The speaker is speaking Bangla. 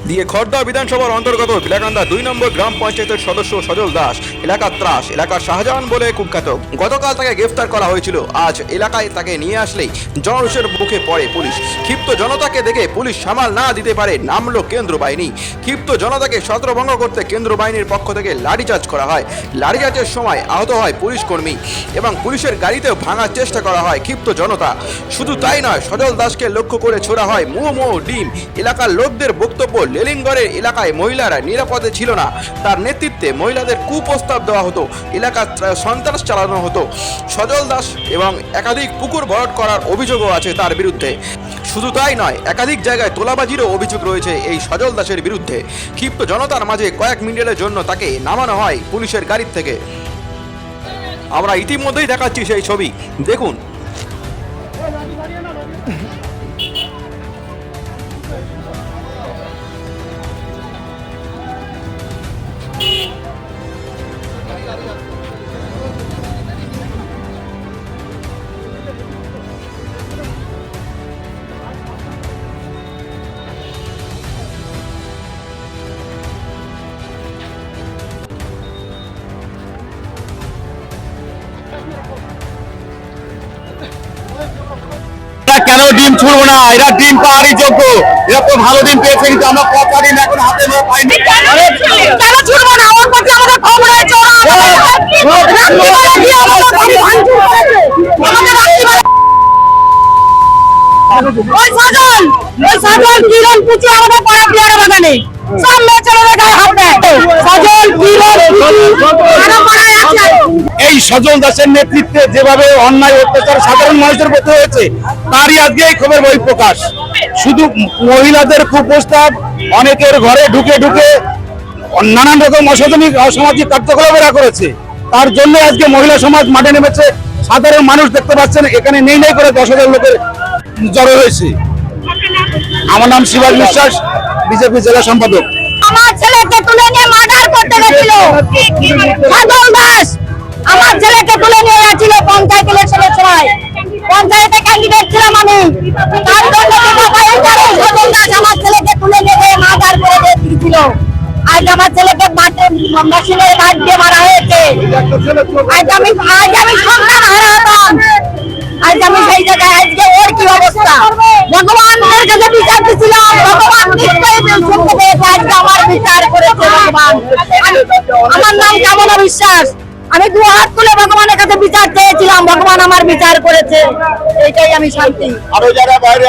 দিয়ে খড়দা বিধানসভার অন্তর্গত বিলাকান্দা 2 নম্বর গ্রাম পঞ্চায়েতের সদস্য সজল দাস এলাকার ত্রাস, এলাকার শাহজাহান বলে কুখ্যাত। গতকাল তাকে গ্রেফতার করা হয়েছিল। আজ এলাকায় তাকে নিয়ে আসলেই জনরোষের মুখে পড়ে পুলিশ। ক্ষিপ্ত জনতাকে দেখে পুলিশ সামাল না দিতে পারে নামলো কেন্দ্র বাহিনী। ক্ষিপ্ত জনতাকে ছত্রভঙ্গ করতে কেন্দ্র বাহিনীর পক্ষ থেকে লাঠিচার্জ করা হয়। লাঠিচার্জের সময় আহত হয় পুলিশ কর্মী এবং পুলিশের গাড়িতেও ভাঙার চেষ্টা করা হয় ক্ষিপ্ত জনতা। শুধু তাই নয়, সজল দাসকে লক্ষ্য করে ছোড়া হয় মুহু ডিম। এলাকার লোকদের বক্তব্য, লেলিনগড়ের এলাকায় মহিলারা নিরাপদে ছিল না। তার নেতৃত্বে মহিলাদের কুপ্রস্তাব দেওয়া হতো, এলাকার সন্ত্রাস চালানো হতো। সজল দাস এবং একাধিক পুকুর ভরাট করার অভিযোগও আছে তার বিরুদ্ধে। শুধু তাই নয়, একাধিক জায়গায় তোলাবাজিরও অভিযোগ রয়েছে এই সজল দাসের বিরুদ্ধে। ক্ষিপ্ত জনতার মাঝে কয়েক মিনিটের জন্য তাকে নামানো হয় পুলিশের গাড়ির থেকে। আমরা ইতিমধ্যেই দেখাচ্ছি সেই ছবি, দেখুন। কেন ডিম ছুড়বো না? এরা ডিম পাহাড়ি যোগ্য, এরা তো ভালো ডিম পেয়েছে, কিন্তু আমরা কথা ডিম এখন হাতে পাইনি। কেন ছুড়বো না? ওর প্রতি আমাদের ক্ষোভ রয়েছে। ওই সজল কিরণ পুচি আমাদের পাড়া পিয়ারা বাগানে সব মেয়ে ছেলেদের গায়ে হাত দেয়। সজল কিরণ আরো পাড়ায় আছে। এই সজল দাসের নেতৃত্বে যেভাবে অন্যায় অত্যাচার সাধারণ মানুষের প্রতি হয়েছে, তারই আজকে এই খবর বহিঃপ্রকাশ। শুধু মহিলাদের কুপ্রস্তাব, অনেকের ঘরে ঢুকে ঢুকে নানান রকম অসামাজিক কার্যকলাপ এরা করেছে। তার জন্য আজকে মহিলা সমাজ মাঠে নেমেছে। সাধারণ মানুষ দেখতে পাচ্ছেন এখানে নেই করে 10,000 লোকের জড়ো হয়েছে। আমার নাম শিবাজ বিশ্বাস, বিজেপি জেলা সম্পাদক। আমার ছেলেকে তুলে নিয়ে মার্ডার করতে গেছিল সজল দাস। আমার ছেলেকে তুলে নিয়ে গেছিল পঞ্চায়েত ইলেকশনের সময়। পঞ্চায়েতে ক্যান্ডিডেট ছিলাম আমি। তার জন্য সজল দাস আমার ছেলেকে তুলে নিয়ে মার্ডার করে দিয়েছিল। আজ আমার ছেলেকে মেশিনের বাদ দিয়ে মারা হয়েছে। আজ আমি সন্তান হারাতাম। আজ আমি সেই জায়গায়, আজকে ওর কি অবস্থা? ভগবানের কাছে বিচার দিচ্ছিলাম, ভগবান নিশ্চয়ই শুনতে পেয়েছে। আজকে আমার বিচার করেছে ভগবান। আমার নাম কামনা বিশ্বাস। আমি 2 হাত তুলে ভগবানের কাছে বিচার চেয়েছিলাম, ভগবান আমার বিচার করেছে। এইটাই আমি শান্তি। আরো যারা বাইরে